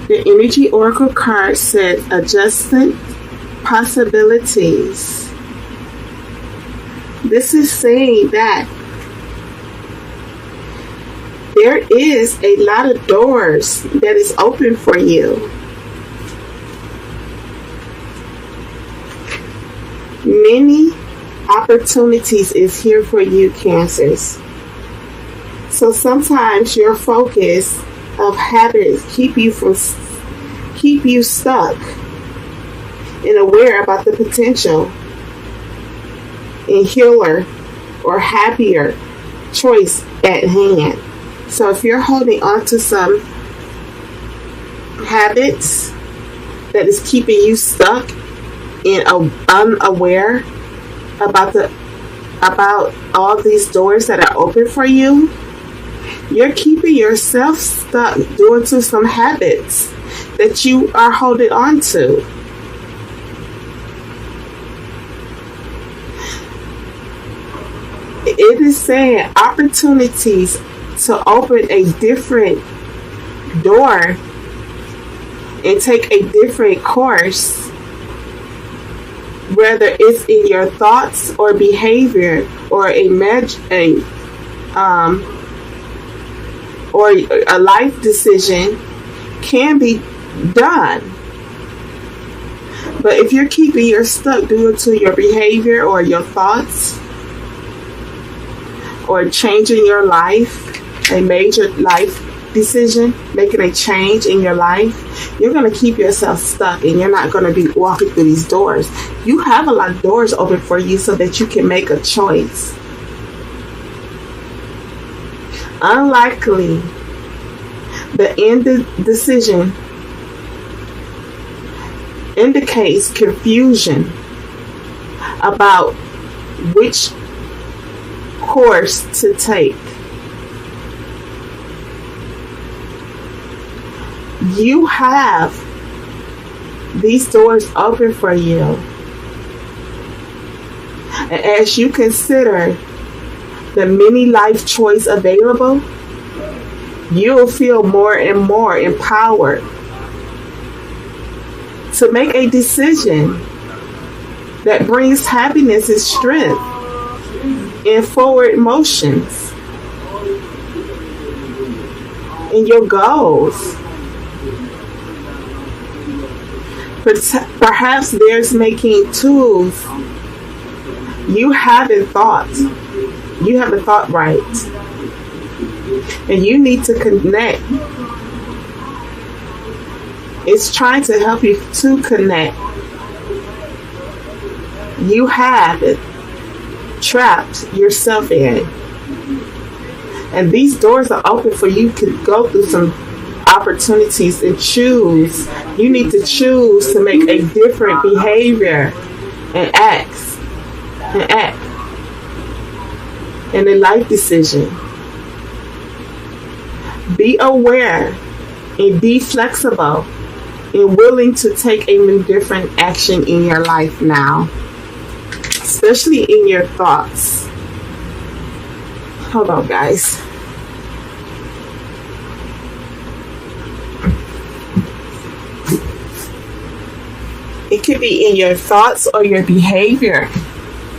The Energy Oracle card says adjustment possibilities. This is saying that there is a lot of doors that is open for you. Many opportunities is here for you, Cancers. So sometimes your focus of habits keep you stuck and aware about the potential and healer or happier choice at hand. So if you're holding on to some habits that is keeping you stuck and unaware about all these doors that are open for you, you're keeping yourself stuck due to some habits that you are holding on to. It is saying opportunities to open a different door and take a different course, whether it's in your thoughts or behavior or a life decision, can be done. But if you're keeping yourself stuck due to your behavior or your thoughts, or changing your life, a major life decision, making a change in your life, you're going to keep yourself stuck and you're not going to be walking through these doors. You have a lot of doors open for you so that you can make a choice. Unlikely, the end decision indicates confusion about which course to take. You have these doors open for you, and as you consider the many life choices available, you'll feel more and more empowered to make a decision that brings happiness and strength and forward motions in your goals. Perhaps there's making tools you haven't thought right, and you need to connect. It's trying to help you to connect. You have it trapped yourself in, and these doors are open for you to go through some opportunities and choose. You need to choose to make a different behavior and act in a life decision. Be aware and be flexible and willing to take a different action in your life now, especially in your thoughts. Hold on, guys. It could be in your thoughts or your behavior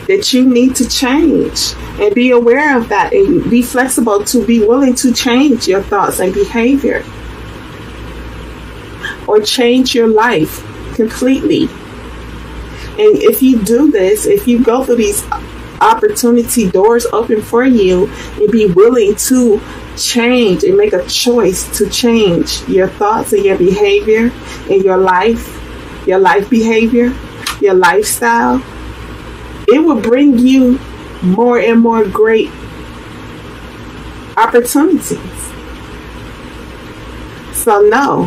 that you need to change, and be aware of that and be flexible to be willing to change your thoughts and behavior or change your life completely. And if you do this, if you go through these opportunity doors open for you, and be willing to change and make a choice to change your thoughts and your behavior in your life behavior, your lifestyle, it will bring you more and more great opportunities. So know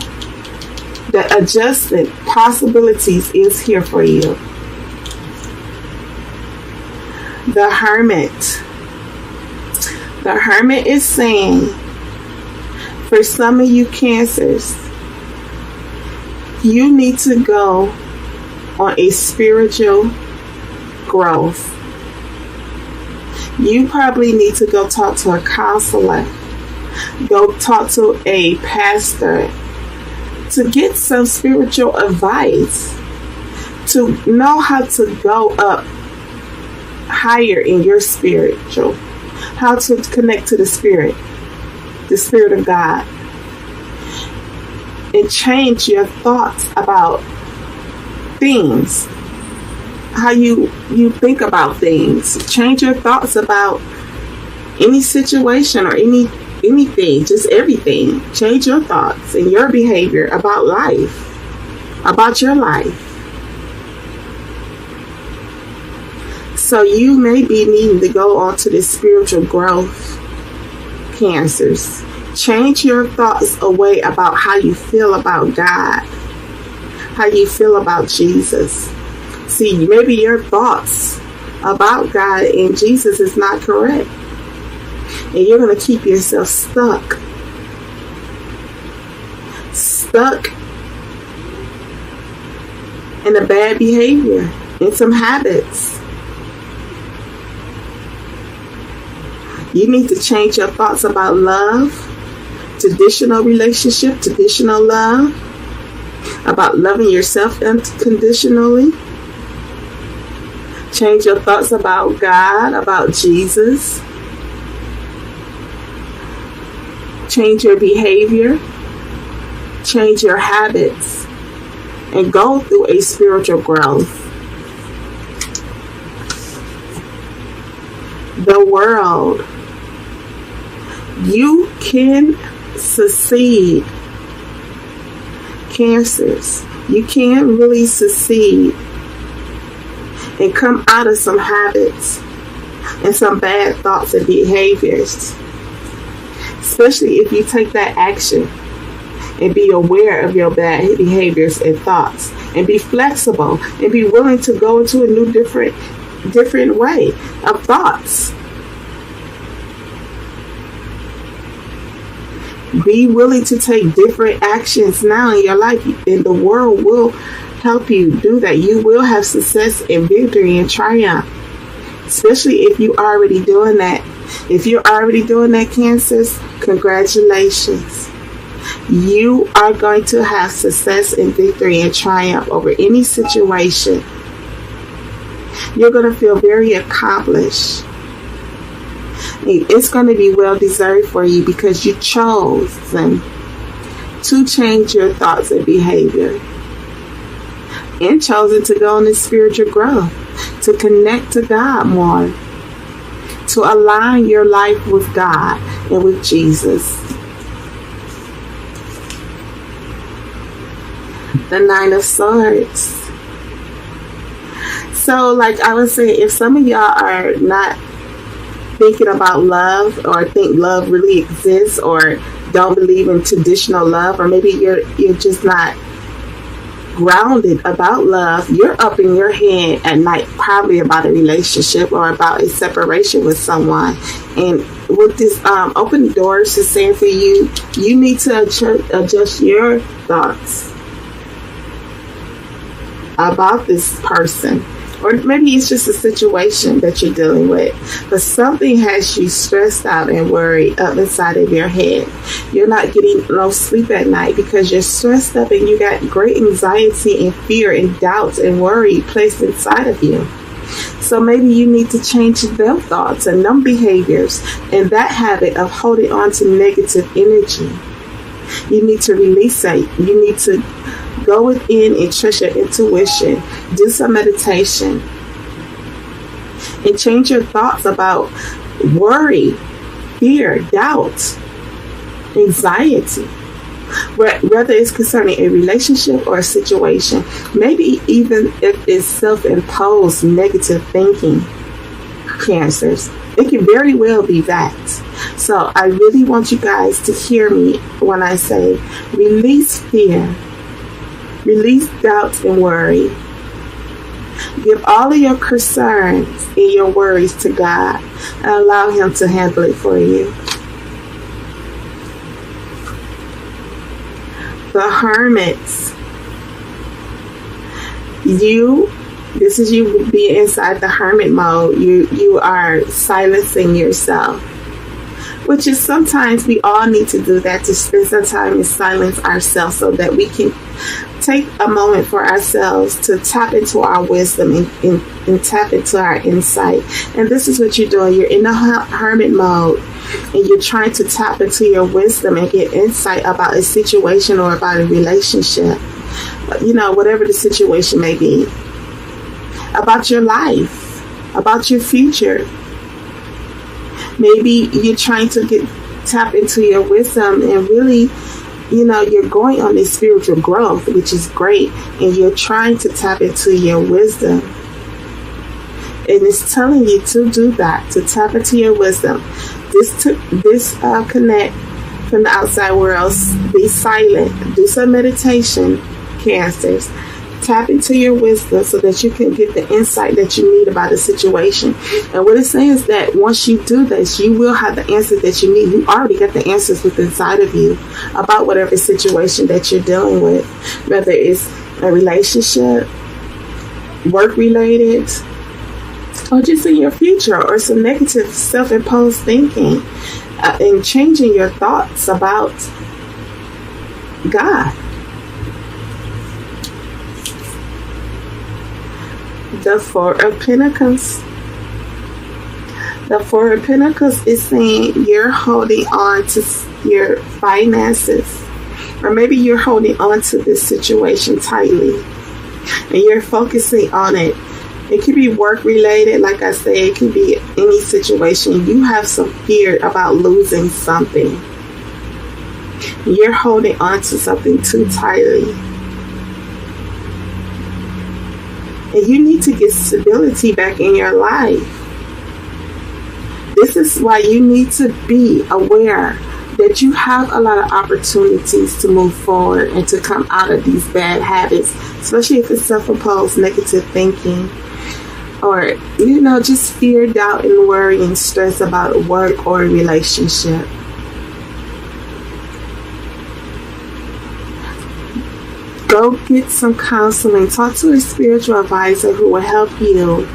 that adjustment possibilities is here for you. The Hermit. The Hermit is saying, for some of you Cancers, you need to go on a spiritual growth. You probably need to go talk to a counselor, go talk to a pastor, to get some spiritual advice, to know how to go up higher in your spiritual, how to connect to the Spirit of God, and change your thoughts about things, how you think about things. Change your thoughts about any situation or anything, just everything. Change your thoughts and your behavior about life, about your life. So you may be needing to go on to this spiritual growth, Cancers. Change your thoughts away about how you feel about God, how you feel about Jesus. See, maybe your thoughts about God and Jesus is not correct, and you're going to keep yourself stuck in a bad behavior, in some habits. You need to change your thoughts about love, traditional relationship, traditional love, about loving yourself unconditionally. Change your thoughts about God, about Jesus. Change your behavior. Change your habits. And go through a spiritual growth. The world. You can succeed. Cancers. You can really succeed and come out of some habits and some bad thoughts and behaviors. Especially if you take that action and be aware of your bad behaviors and thoughts, and be flexible and be willing to go into a new different way of thoughts. Be willing to take different actions now in your life, and the world will help you do that. You will have success and victory and triumph, especially if you're already doing that. If you're already doing that, Cancers, congratulations. You are going to have success and victory and triumph over any situation. You're going to feel very accomplished. It's going to be well deserved for you because you chose to change your thoughts and behavior, and chosen to go on this spiritual growth, to connect to God more, to align your life with God and with Jesus. The Nine of Swords. So, like I was saying, if some of y'all are not thinking about love, or think love really exists, or don't believe in traditional love, or maybe you're just not grounded about love, you're up in your head at night probably about a relationship or about a separation with someone. And with this open doors is saying for you, you need to adjust your thoughts about this person. Or maybe it's just a situation that you're dealing with, but something has you stressed out and worried up inside of your head. You're not getting no sleep at night because you're stressed up and you got great anxiety and fear and doubts and worry placed inside of you. So maybe you need to change them thoughts and them behaviors and that habit of holding on to negative energy. You need to release it. You need to go within and trust your intuition. Do some meditation. And change your thoughts about worry, fear, doubt, anxiety. Whether it's concerning a relationship or a situation. Maybe even if it's self-imposed negative thinking, Cancers. It can very well be that. So I really want you guys to hear me when I say release fear. Release doubts and worry. Give all of your concerns and your worries to God and allow Him to handle it for you. The Hermits. This is you being inside the hermit mode. You are silencing yourself. which is sometimes we all need to do that, to spend some time and silence ourselves so that we can take a moment for ourselves to tap into our wisdom and tap into our insight. And this is what you're doing. You're in the hermit mode and you're trying to tap into your wisdom and get insight about a situation or about a relationship, whatever the situation may be, about your life, about your future. Maybe you're trying to tap into your wisdom and really, you're going on this spiritual growth, which is great, and you're trying to tap into your wisdom. And it's telling you to do that, to tap into your wisdom. Disconnect from the outside world. Be silent. Do some meditation, Cancers. Tap into your wisdom so that you can get the insight that you need about a situation. And what it's saying is that once you do this, you will have the answers that you need. You already got the answers within inside of you about whatever situation that you're dealing with, whether it's a relationship, work-related, or just in your future, or some negative self-imposed thinking, and changing your thoughts about God. The Four of Pentacles. The Four of Pentacles is saying you're holding on to your finances, or maybe you're holding on to this situation tightly and you're focusing on it. It could be work related, like I said. It could be any situation. You have some fear about losing something. You're holding on to something too tightly. And you need to get stability back in your life. This is why you need to be aware that you have a lot of opportunities to move forward and to come out of these bad habits, especially if it's self-imposed negative thinking, or, just fear, doubt, and worry and stress about work or a relationship. Go get some counseling. Talk to a spiritual advisor who will help you,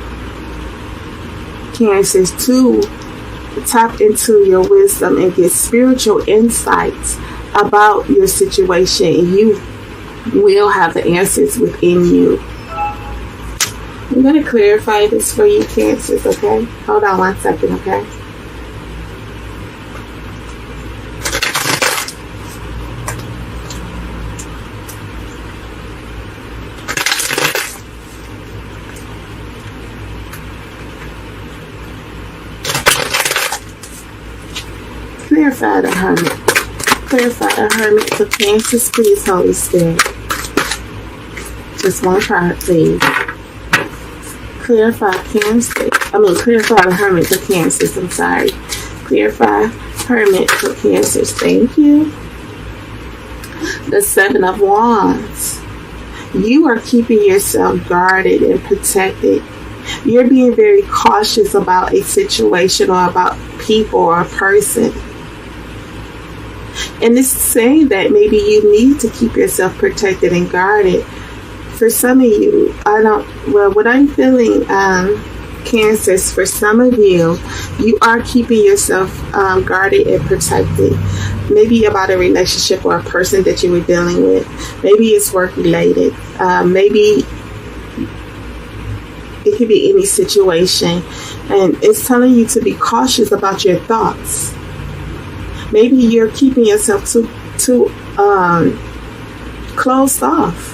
Cancers, to tap into your wisdom and get spiritual insights about your situation. And you will have the answers within you. I'm going to clarify this for you, Cancers, okay? Hold on 1 second, okay? Clarify the Hermit. Clarify the Hermit for Cancers, please, Holy Spirit. Just one card, please. Clarify clarify the Hermit for Cancers. I'm sorry. Clarify Hermit for Cancers. Thank you. The Seven of Wands. You are keeping yourself guarded and protected. You're being very cautious about a situation or about people or a person. And it's saying that maybe you need to keep yourself protected and guarded. For some of you, what I'm feeling, Cancers, for some of you, you are keeping yourself guarded and protected. Maybe about a relationship or a person that you were dealing with. Maybe it's work related. Maybe it could be any situation. And it's telling you to be cautious about your thoughts. Maybe you're keeping yourself too closed off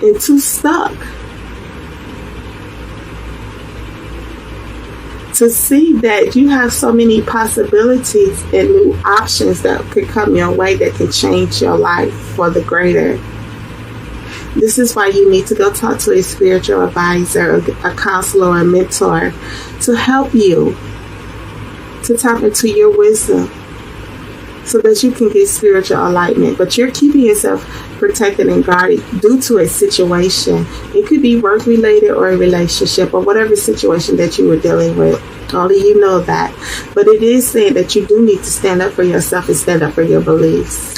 and too stuck to see that you have so many possibilities and new options that could come your way that can change your life for the greater. This is why you need to go talk to a spiritual advisor, a counselor, or a mentor to help you to tap into your wisdom so that you can get spiritual enlightenment. But you're keeping yourself protected and guarded due to a situation. It could be work related or a relationship or whatever situation that you were dealing with. Only you know that. But it is saying that you do need to stand up for yourself and stand up for your beliefs.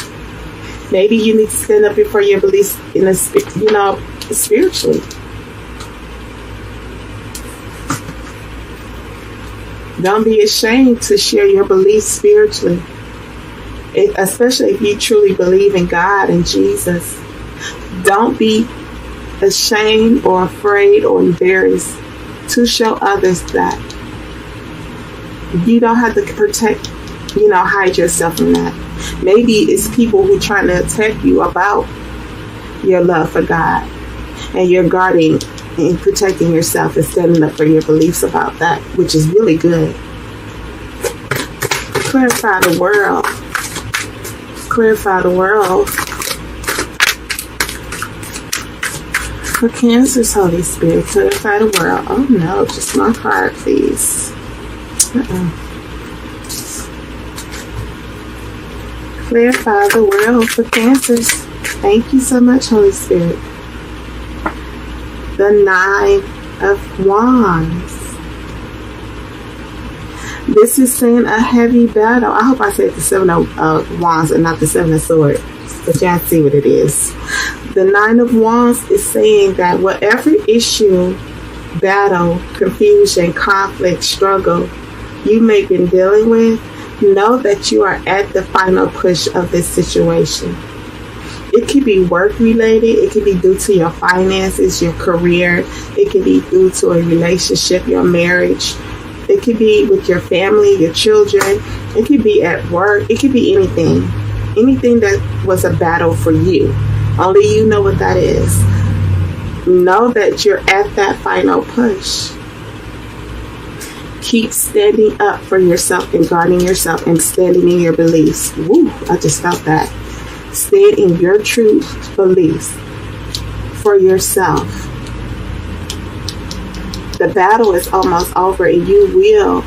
Maybe you need to stand up for your beliefs spiritually. Don't be ashamed to share your beliefs spiritually, especially if you truly believe in God and Jesus. Don't be ashamed or afraid or embarrassed to show others that. You don't have to hide yourself from that. Maybe it's people who are trying to attack you about your love for God, and you're guarding and protecting yourself and standing up for your beliefs about that, which is really good. Clarify the world. Clarify the world. For Cancer's Holy Spirit, clarify the world. Oh no, just one card, please. Clarify the world for Cancers. Thank you so much, Holy Spirit. The 9 of Wands. This is saying a heavy battle. I hope I said the 7 of Wands and not the 7 of Swords, but y'all see what it is. The 9 of Wands is saying that whatever issue, battle, confusion, conflict, struggle you may be dealing with, know that you are at the final push of this situation. It could be work related. It could be due to your finances, your career. It could be due to a relationship, your marriage. It could be with your family, your children. It could be at work. It could be anything. Anything that was a battle for you. Only you know what that is. Know that you're at that final push. Keep standing up for yourself and guarding yourself and standing in your beliefs. Woo, I just felt that. Stand in your true beliefs for yourself. The battle is almost over and you will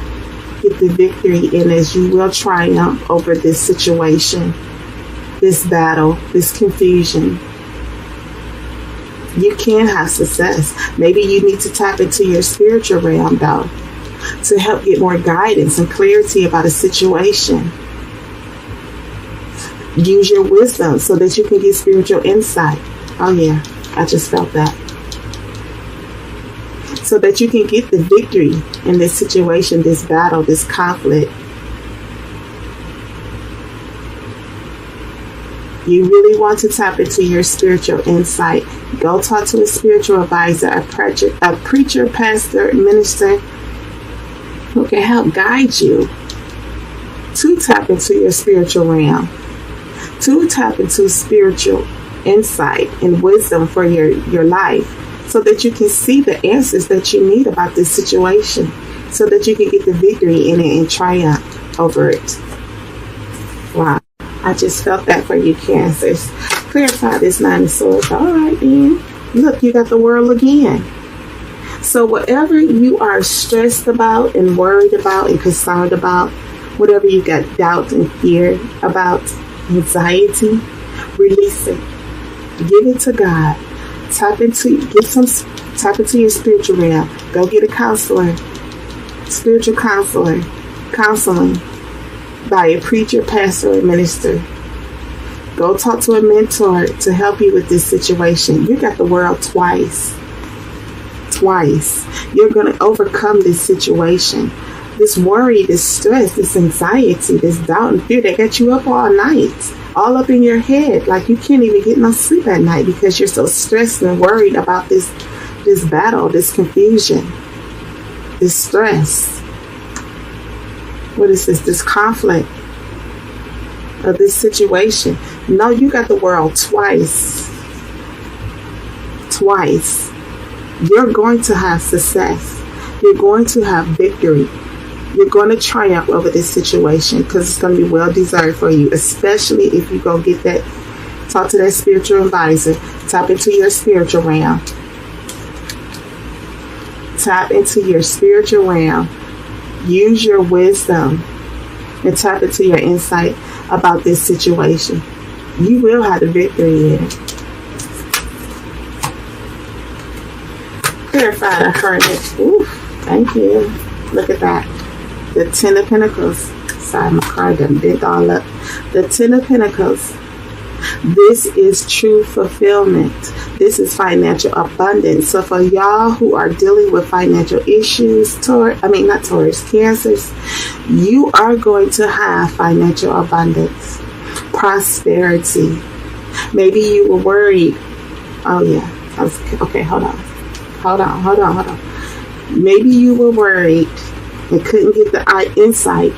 get the victory in this. You will triumph over this situation, this battle, this confusion. You can have success. Maybe you need to tap into your spiritual realm though, to help get more guidance and clarity about a situation. Use your wisdom so that you can get spiritual insight. Oh yeah, I just felt that. So that you can get the victory in this situation, this battle, this conflict. You really want to tap into your spiritual insight. Go talk to a spiritual advisor, a preacher, pastor, minister, who can help guide you to tap into your spiritual realm, to tap into spiritual insight and wisdom for your life, so that you can see the answers that you need about this situation, so that you can get the victory in it and triumph over it. Wow. I just felt that for you, Cancers. Clarify this 9 of Swords. All right, then. Look, you got the world again. So whatever you are stressed about and worried about and concerned about, whatever you got doubt and fear about, anxiety, release it. Give it to God. Tap into your spiritual realm. Go get a counselor, spiritual counselor, counseling by a preacher, pastor, or minister. Go talk to a mentor to help you with this situation. You got the world twice. You're going to overcome this situation. This worry, this stress, this anxiety, this doubt and fear that got you up all night, all up in your head. Like you can't even get no sleep at night because you're so stressed and worried about this battle, this confusion, this stress. What is this? This conflict of this situation. No, you got the world twice. You're going to have success. You're going to have victory. You're going to triumph over this situation because it's going to be well deserved for you, especially if you go get that, talk to that spiritual advisor, tap into your spiritual realm. Tap into your spiritual realm. Use your wisdom and tap into your insight about this situation. You will have the victory in it. Clarify the Hermit. Ooh, thank you. Look at that. The 10 of Pentacles. Sorry, my card done bent all up. The 10 of Pentacles. This is true fulfillment. This is financial abundance. So for y'all who are dealing with financial issues, cancers, you are going to have financial abundance, prosperity. Maybe you were worried. Oh yeah. Okay, hold on. Maybe you were worried and couldn't get the insight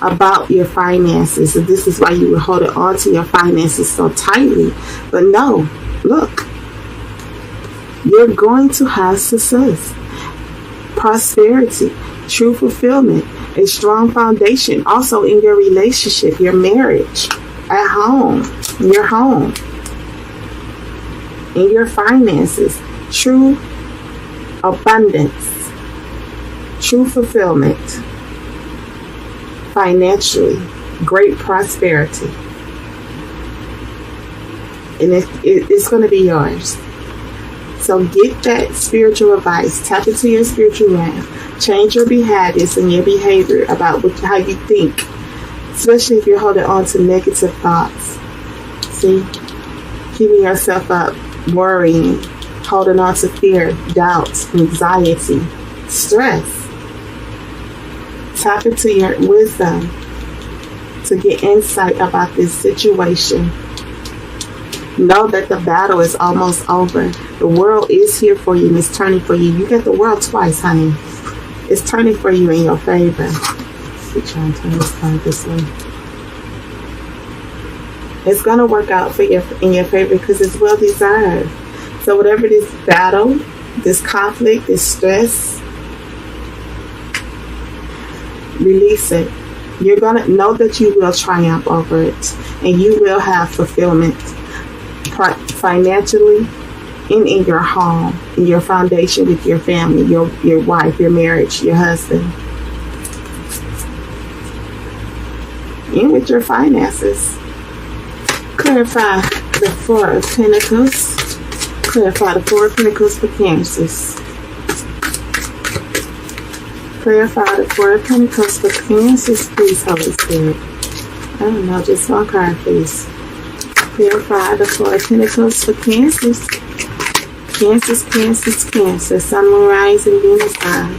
about your finances. And this is why you were holding on to your finances so tightly. But no, look, you're going to have success, prosperity, true fulfillment, a strong foundation also in your relationship, your marriage, at home, in your home, in your finances, true abundance, true fulfillment, financially, great prosperity. And it's going to be yours. So get that spiritual advice. Tap into your spiritual realm. Change your habits and your behavior about how you think, especially if you're holding on to negative thoughts. See? Keeping yourself up, worrying, holding on to fear, doubts, anxiety, stress. Tap into your wisdom to get insight about this situation. Know that the battle is almost over. The world is here for you and it's turning for you. You get the world twice, honey. It's turning for you in your favor. Let's try and turn this card this way. It's going to work out for you in your favor because it's well deserved. So whatever this battle, this conflict, this stress, release it. You're going to know that you will triumph over it and you will have fulfillment financially and in your home, in your foundation with your family, your wife, your marriage, your husband, and with your finances. Clarify the Four of Pentacles. Clarify the Four of Pentacles for Cancers. Clarify the Four of Pentacles for Cancers, please, Holy Spirit. I don't know, just one card, please. Clarify the Four of Pentacles for Cancers. Cancer. Sun, Moon, Rising, Venus, High.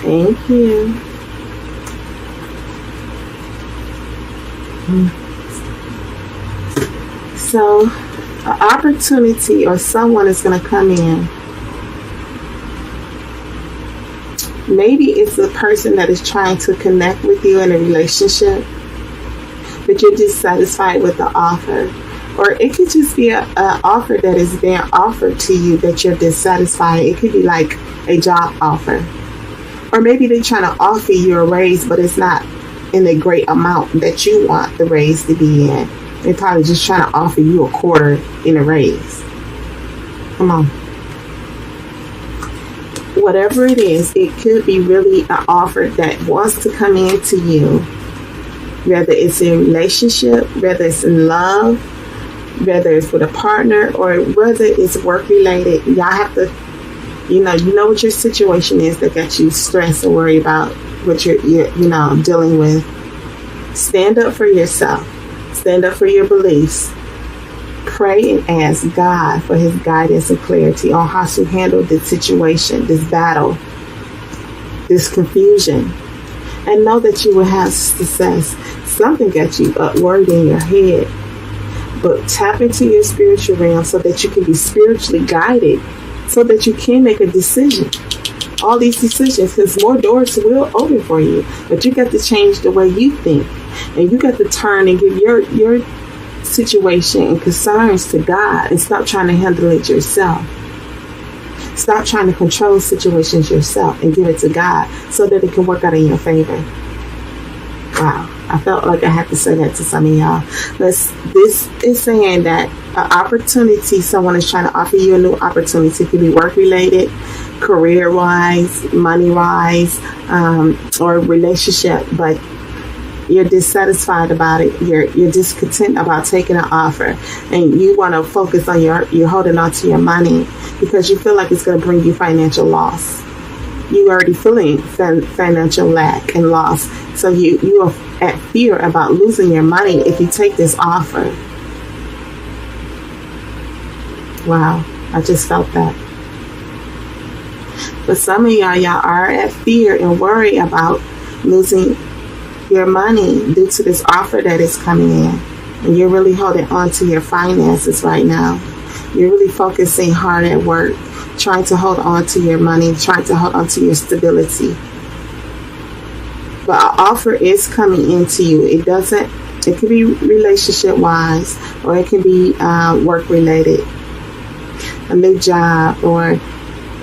Thank you. So, an opportunity or someone is going to come in. Maybe it's a person that is trying to connect with you in a relationship, but you're dissatisfied with the offer. Or it could just be an offer that is being offered to you that you're dissatisfied. It could be like a job offer. Or maybe they're trying to offer you a raise, but it's not in a great amount that you want the raise to be in. They're probably just trying to offer you a quarter in a raise. Come on. Whatever it is, it could be really an offer that wants to come into you. Whether it's in a relationship, whether it's in love, whether it's with a partner, or whether it's work related. Y'all have to, you know what your situation is that got you stressed and worried about what you're dealing with. Stand up for yourself. Stand up for your beliefs. Pray and ask God for his guidance and clarity on how to handle this situation, this battle, this confusion. And know that you will have success. Something got you worried in your head. But tap into your spiritual realm so that you can be spiritually guided, so that you can make a decision. All these decisions, because more doors will open for you. But you got to change the way you think. And you got to turn and give your situation and concerns to God and stop trying to handle it yourself. Stop trying to control situations yourself and give it to God so that it can work out in your favor. Wow. I felt like I had to say that to some of y'all. This is saying that an opportunity, someone is trying to offer you a new opportunity. It could be work-related, career-wise, money-wise, or relationship, but you're dissatisfied about it. You're discontent about taking an offer, and you want to focus on you're holding on to your money because you feel like it's going to bring you financial loss. You already feeling financial lack and loss, so you are at fear about losing your money if you take this offer. Wow, I just felt that. But some of y'all are at fear and worry about losing your money due to this offer that is coming in. And you're really holding on to your finances right now. You're really focusing hard at work, trying to hold on to your money, trying to hold on to your stability. But an offer is coming into you. It could be relationship wise, or it can be work related. A new job, or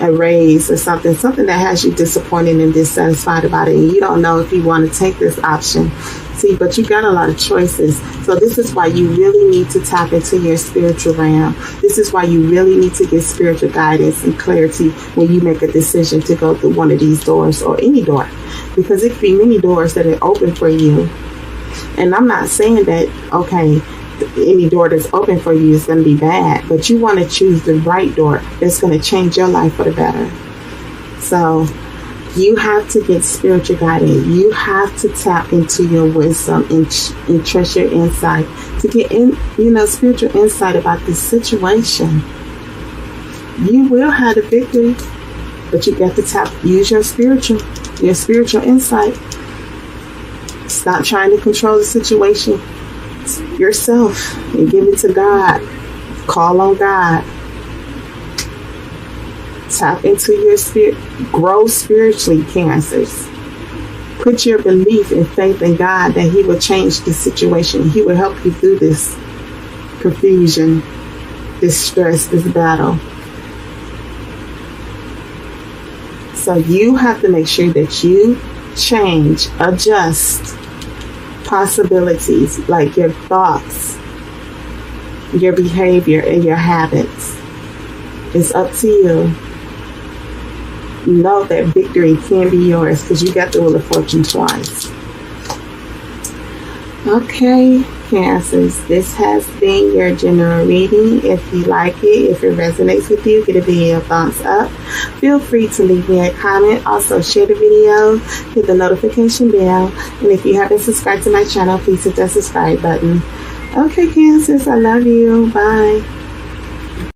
a raise, or something that has you disappointed and dissatisfied about it, and you don't know if you want to take this option. See, but you got a lot of choices. So this is why you really need to tap into your spiritual realm. This is why you really need to get spiritual guidance and clarity when you make a decision to go through one of these doors, or any door, because it could be many doors that are open for you. And I'm not saying that, okay, any door that's open for you is going to be bad, but you want to choose the right door that's going to change your life for the better. So you have to get spiritual guidance. You have to tap into your wisdom and trust your insight to get spiritual insight about this situation. You will have the victory, but you got to use your spiritual insight. Stop trying to control the situation yourself and give it to God. Call on God. Tap into your spirit. Grow spiritually, Cancers. Put your belief and faith in God that He will change the situation. He will help you through this confusion, this stress, this battle. So you have to make sure that you change, adjust possibilities, like your thoughts, your behavior, and your habits. It's up to you. Know that victory can be yours because you got the Wheel of Fortune twice. Okay, Cancers, this has been your general reading. If you like it, if it resonates with you, give the video a thumbs up. Feel free to leave me a comment. Also, share the video, hit the notification bell, and if you haven't subscribed to my channel, please hit that subscribe button. Okay, Cancers, I love you. Bye.